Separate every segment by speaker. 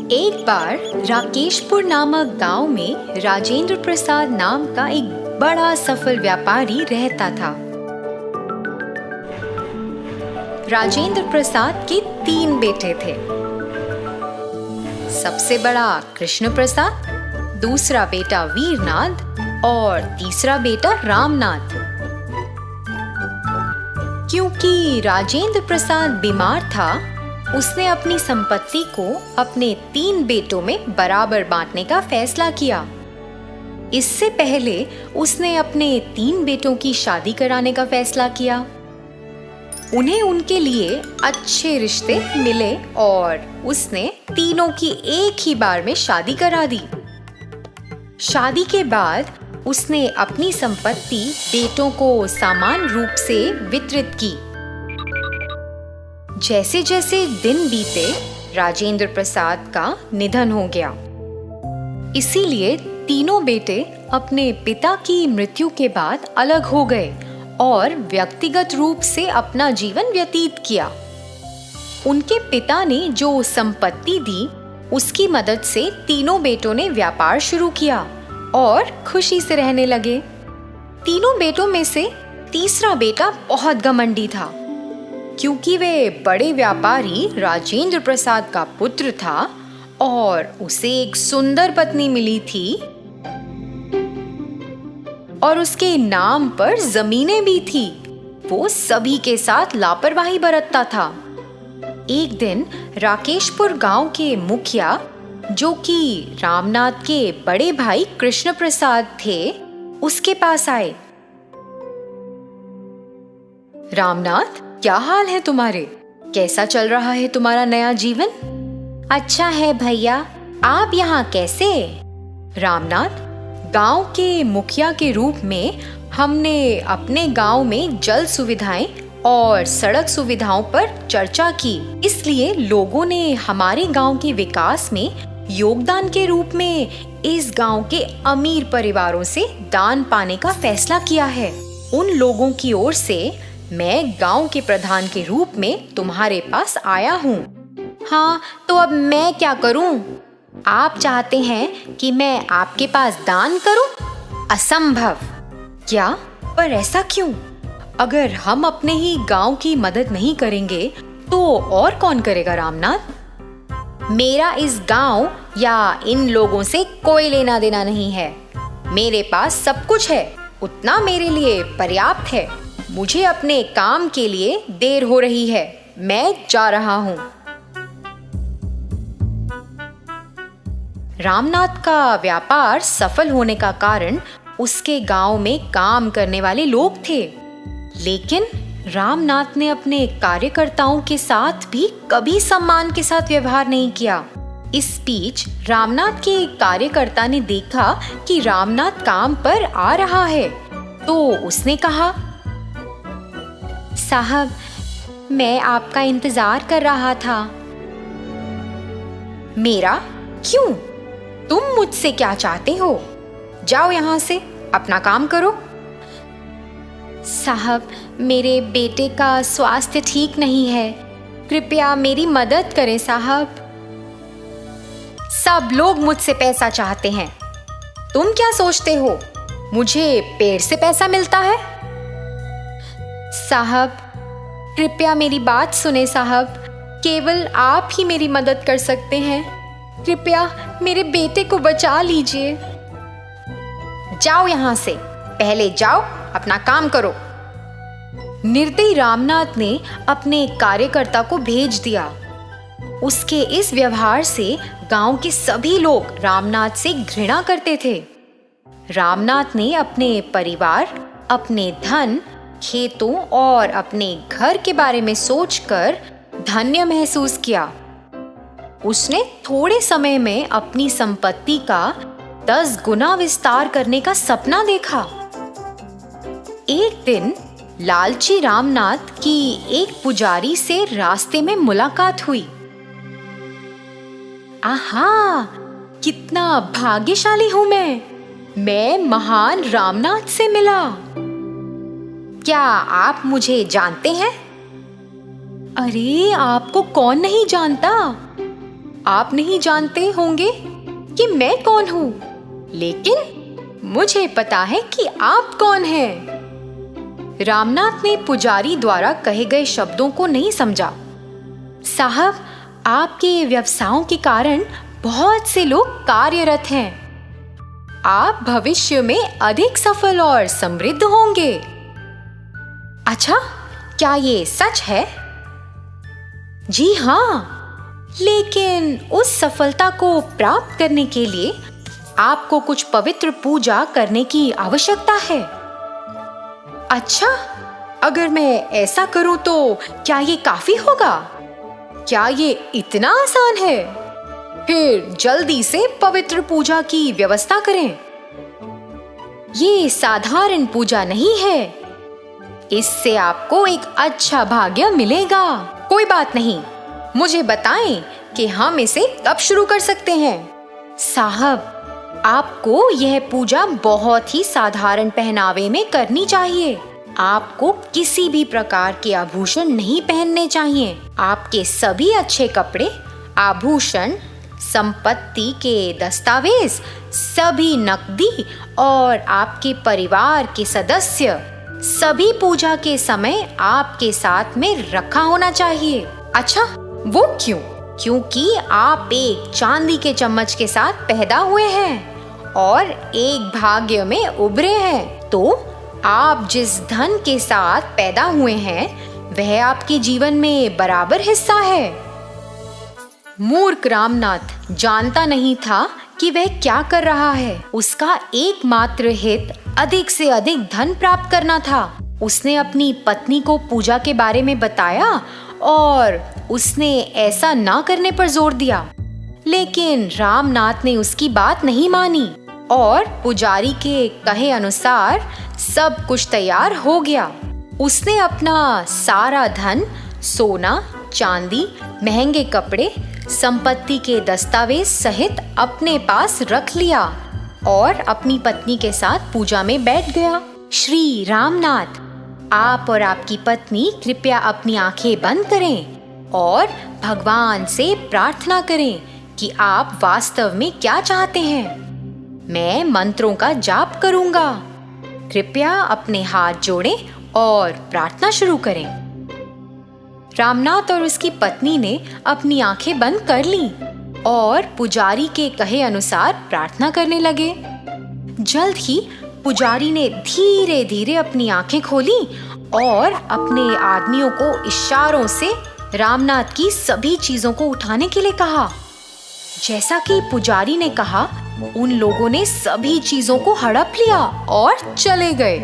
Speaker 1: एक बार राकेशपुर नामक गांव में राजेंद्र प्रसाद नाम का एक बड़ा सफल व्यापारी रहता था। राजेंद्र प्रसाद के 3 बेटे थे। सबसे बड़ा कृष्ण प्रसाद, दूसरा बेटा वीरनाथ और तीसरा बेटा रामनाथ। क्योंकि राजेंद्र प्रसाद बीमार था, उसने अपनी संपत्ति को अपने 3 बेटों में बराबर बांटने का फैसला किया। इससे पहले उसने अपने 3 बेटों की शादी कराने का फैसला किया। उन्हें उनके लिए अच्छे रिश्ते मिले और उसने तीनों की एक ही बार में शादी करा दी। शादी के बाद उसने अपनी संपत्ति बेटों को समान रूप से वितरित की। जैसे जैसे दिन बीते, राजेंद्र प्रसाद का निधन हो गया। इसीलिए तीनों बेटे अपने पिता की मृत्यु के बाद अलग हो गए और व्यक्तिगत रूप से अपना जीवन व्यतीत किया। उनके पिता ने जो संपत्ति दी, उसकी मदद से तीनों बेटों ने व्यापार शुरू किया और खुशी से रहने लगे। तीनों बेटों में से तीसरा बेटा बहुत घमंडी था। क्योंकि वे बड़े व्यापारी राजेंद्र प्रसाद का पुत्र था और उसे एक सुंदर पत्नी मिली थी और उसके नाम पर जमीनें भी थी, वो सभी के साथ लापरवाही बरतता था। एक दिन राकेशपुर गांव के मुखिया, जो कि रामनाथ के बड़े भाई कृष्ण प्रसाद थे, उसके पास आए। रामनाथ, क्या हाल है तुम्हारे? कैसा चल रहा है तुम्हारा नया जीवन?
Speaker 2: अच्छा है भैया, आप यहाँ कैसे?
Speaker 1: रामनाथ, गांव के मुखिया के रूप में हमने अपने गांव में जल सुविधाएं और सड़क सुविधाओं पर चर्चा की। इसलिए लोगों ने हमारे गांव के विकास में योगदान के रूप में इस गांव के अमीर परिवारों से दान पाने का फैसला किया है। उन लोगों की ओर से मैं गांव के प्रधान के रूप में तुम्हारे पास आया हूँ।
Speaker 2: हाँ, तो अब मैं क्या करूँ? आप चाहते हैं कि मैं आपके पास दान करूँ? असंभव।
Speaker 1: क्या? पर ऐसा क्यों? अगर हम अपने ही गांव की मदद नहीं करेंगे तो और कौन करेगा रामनाथ?
Speaker 2: मेरा इस गांव या इन लोगों से कोई लेना देना नहीं है। मेरे पास सब कुछ है, उतना मेरे लिए पर्याप्त है। मुझे अपने काम के लिए देर हो रही है, मैं जा रहा हूँ।
Speaker 1: रामनाथ का व्यापार सफल होने का कारण उसके गांव में काम करने वाले लोग थे, लेकिन रामनाथ ने अपने कार्यकर्ताओं के साथ भी कभी सम्मान के साथ व्यवहार नहीं किया। इस बीच रामनाथ के कार्यकर्ता ने देखा कि रामनाथ काम पर आ रहा है, तो उसने कहा,
Speaker 2: साहब, मैं आपका इंतजार कर रहा था।
Speaker 1: मेरा? क्यों? तुम मुझसे क्या चाहते हो? जाओ यहाँ से, अपना काम करो।
Speaker 2: साहब, मेरे बेटे का स्वास्थ्य ठीक नहीं है, कृपया मेरी मदद करें साहब।
Speaker 1: सब लोग मुझसे पैसा चाहते हैं। तुम क्या सोचते हो, मुझे पेड़ से पैसा मिलता है?
Speaker 2: साहब, कृपया मेरी बात सुने साहब, केवल आप ही मेरी मदद कर सकते हैं। कृपया मेरे बेटे को बचा लीजिए।
Speaker 1: जाओ यहाँ से, पहले जाओ, अपना काम करो। निर्दयी रामनाथ ने अपने कार्यकर्ता को भेज दिया। उसके इस व्यवहार से गांव के सभी लोग रामनाथ से घृणा करते थे। रामनाथ ने अपने परिवार, अपने धन, खेतों और अपने घर के बारे में सोचकर धन्य महसूस किया। उसने थोड़े समय में अपनी संपत्ति का 10 गुना विस्तार करने का सपना देखा। एक दिन लालची रामनाथ की एक पुजारी से रास्ते में मुलाकात हुई। आहा, कितना भाग्यशाली हूं मैं महान रामनाथ से मिला। क्या आप मुझे जानते हैं?
Speaker 2: अरे, आपको कौन नहीं जानता?
Speaker 1: आप नहीं जानते होंगे कि मैं कौन हूँ, लेकिन मुझे पता है कि आप कौन हैं। रामनाथ ने पुजारी द्वारा कहे गए शब्दों को नहीं समझा। साहब, आपके व्यवसायों के कारण बहुत से लोग कार्यरत हैं। आप भविष्य में अधिक सफल और समृद्ध होंगे। अच्छा, क्या ये सच है? जी हाँ, लेकिन उस सफलता को प्राप्त करने के लिए आपको कुछ पवित्र पूजा करने की आवश्यकता है। अच्छा, अगर मैं ऐसा करूं तो क्या ये काफी होगा? क्या ये इतना आसान है? फिर जल्दी से पवित्र पूजा की व्यवस्था करें। ये साधारण पूजा नहीं है, इससे आपको एक अच्छा भाग्य मिलेगा। कोई बात नहीं, मुझे बताएं कि हम इसे कब शुरू कर सकते हैं। साहब, आपको यह पूजा बहुत ही साधारण पहनावे में करनी चाहिए। आपको किसी भी प्रकार के आभूषण नहीं पहनने चाहिए। आपके सभी अच्छे कपड़े, आभूषण, संपत्ति के दस्तावेज, सभी नकदी और आपके परिवार के सदस्य सभी पूजा के समय आपके साथ में रखा होना चाहिए। अच्छा, वो क्यों? क्योंकि आप एक चांदी के चम्मच के साथ पैदा हुए हैं और एक भाग्य में उभरे हैं। तो आप जिस धन के साथ पैदा हुए हैं वह आपके जीवन में बराबर हिस्सा है। मूर्ख रामनाथ जानता नहीं था कि वह क्या कर रहा है। उसका एकमात्र हित अधिक से अधिक धन प्राप्त करना था। उसने अपनी पत्नी को पूजा के बारे में बताया और उसने ऐसा ना करने पर जोर दिया, लेकिन रामनाथ ने उसकी बात नहीं मानी और पुजारी के कहे अनुसार सब कुछ तैयार हो गया। उसने अपना सारा धन, सोना, चांदी, महंगे कपड़े, संपत्ति के दस्तावेज सहित अपने पास रख लिया और अपनी पत्नी के साथ पूजा में बैठ गया। श्री रामनाथ, आप और आपकी पत्नी कृपया अपनी आंखें बंद करें और भगवान से प्रार्थना करें कि आप वास्तव में क्या चाहते हैं। मैं मंत्रों का जाप करूंगा। कृपया अपने हाथ जोड़ें और प्रार्थना शुरू करें। रामनाथ और उसकी पत्नी ने अपनी आंखें बंद कर लीं और पुजारी के कहे अनुसार प्रार्थना करने लगे। जल्द ही पुजारी ने धीरे धीरे अपनी आंखें खोली और अपने आदमियों को इशारों से रामनाथ की सभी चीजों को उठाने के लिए कहा। जैसा कि पुजारी ने कहा, उन लोगों ने सभी चीजों को हड़प लिया और चले गए।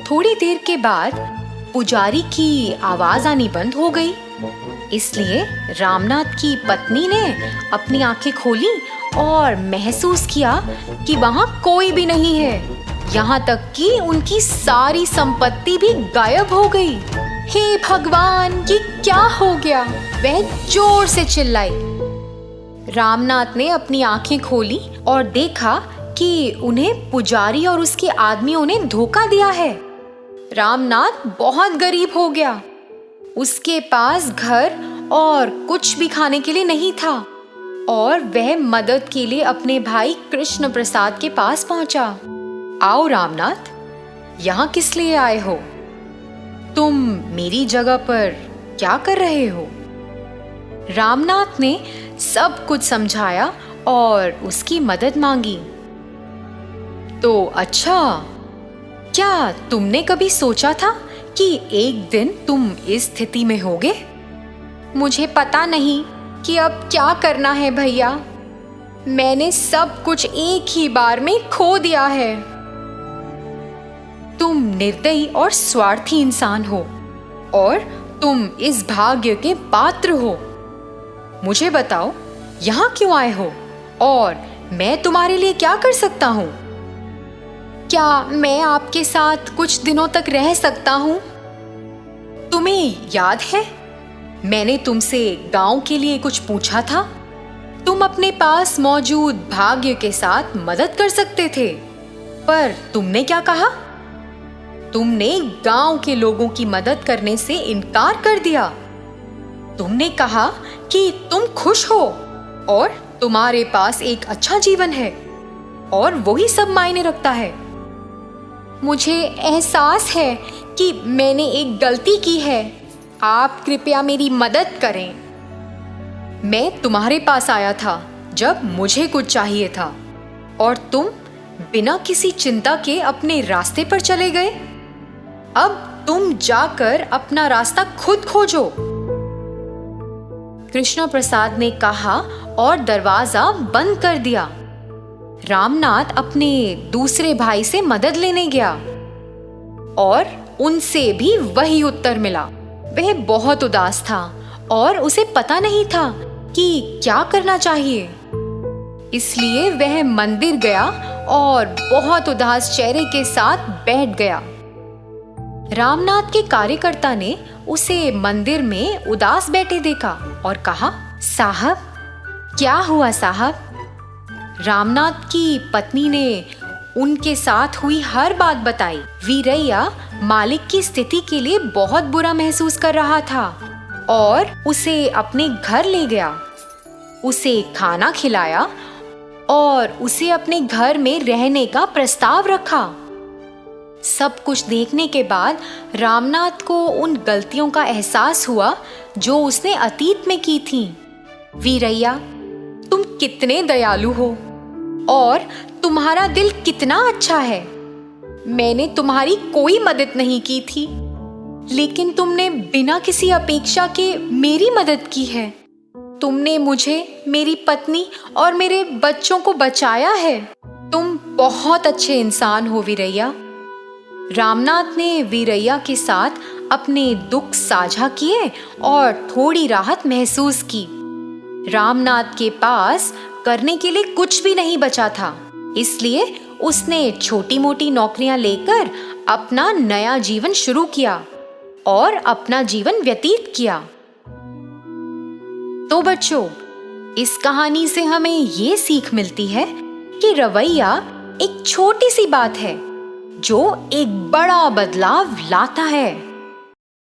Speaker 1: थोड़ी देर के बाद पुजारी की आवाज आनी बंद हो गई। इसलिए रामनाथ की पत्नी ने अपनी आंखें खोली और महसूस किया कि वहां कोई भी नहीं है। यहाँ तक कि उनकी सारी संपत्ति भी गायब हो गई। हे भगवान, ये क्या हो गया? वह जोर से चिल्लाई। रामनाथ ने अपनी आंखें खोली और देखा कि उन्हें पुजारी और उसके आदमियों ने धोखा दिया है। रामनाथ बहुत गरीब हो गया। उसके पास घर और कुछ भी खाने के लिए नहीं था और वह मदद के लिए अपने भाई कृष्ण प्रसाद के पास पहुंचा। आओ रामनाथ, यहाँ किस लिए आए हो? तुम मेरी जगह पर क्या कर रहे हो? रामनाथ ने सब कुछ समझाया और उसकी मदद मांगी। तो अच्छा, क्या तुमने कभी सोचा था कि एक दिन तुम इस स्थिति में होगे? मुझे पता नहीं कि अब क्या करना है भैया। मैंने सब कुछ एक ही बार में खो दिया है। तुम निर्दयी और स्वार्थी इंसान हो और तुम इस भाग्य के पात्र हो। मुझे बताओ, यहाँ क्यों आए हो और मैं तुम्हारे लिए क्या कर सकता हूँ? क्या मैं आपके साथ कुछ दिनों तक रह सकता हूँ? तुम्हें याद है, मैंने तुमसे गांव के लिए कुछ पूछा था। तुम अपने पास मौजूद भाग्य के साथ मदद कर सकते थे, पर तुमने क्या कहा? तुमने गांव के लोगों की मदद करने से इनकार कर दिया। तुमने कहा कि तुम खुश हो और तुम्हारे पास एक अच्छा जीवन है और वही सब मायने रखता है। मुझे एहसास है कि मैंने एक गलती की है। आप कृपया मेरी मदद करें। मैं तुम्हारे पास आया था जब मुझे कुछ चाहिए था और तुम बिना किसी चिंता के अपने रास्ते पर चले गए। अब तुम जाकर अपना रास्ता खुद खोजो। कृष्ण प्रसाद ने कहा और दरवाजा बंद कर दिया। रामनाथ अपने दूसरे भाई से मदद लेने गया और उनसे भी वही उत्तर मिला। वह बहुत उदास था और उसे पता नहीं था कि क्या करना चाहिए। इसलिए वह मंदिर गया और बहुत उदास चेहरे के साथ बैठ गया। रामनाथ के कार्यकर्ता ने उसे मंदिर में उदास बैठे देखा और कहा, साहब, क्या हुआ साहब? रामनाथ की पत्नी ने उनके साथ हुई हर बात बताई। वीरैया मालिक की स्थिति के लिए बहुत बुरा महसूस कर रहा था और उसे अपने घर ले गया, उसे खाना खिलाया और उसे अपने घर में रहने का प्रस्ताव रखा। सब कुछ देखने के बाद रामनाथ को उन गलतियों का एहसास हुआ जो उसने अतीत में की थी। वीरैया, तुम कितने दयालु हो और तुम्हारा दिल कितना अच्छा है। मैंने तुम्हारी कोई मदद नहीं की थी, लेकिन तुमने बिना किसी अपेक्षा के मेरी मदद की है। तुमने मुझे, मेरी पत्नी और मेरे बच्चों को बचाया है। तुम बहुत अच्छे इंसान हो वीरैया। रामनाथ ने वीरैया के साथ अपने दुख साझा किए और थोड़ी राहत महसूस की। रामनाथ के पास करने के लिए कुछ भी नहीं बचा था, इसलिए उसने छोटी मोटी नौकरियां लेकर अपना नया जीवन शुरू किया और अपना जीवन व्यतीत किया। तो बच्चों, इस कहानी से हमें ये सीख मिलती है कि रवैया एक छोटी सी बात है जो एक बड़ा बदलाव लाता है।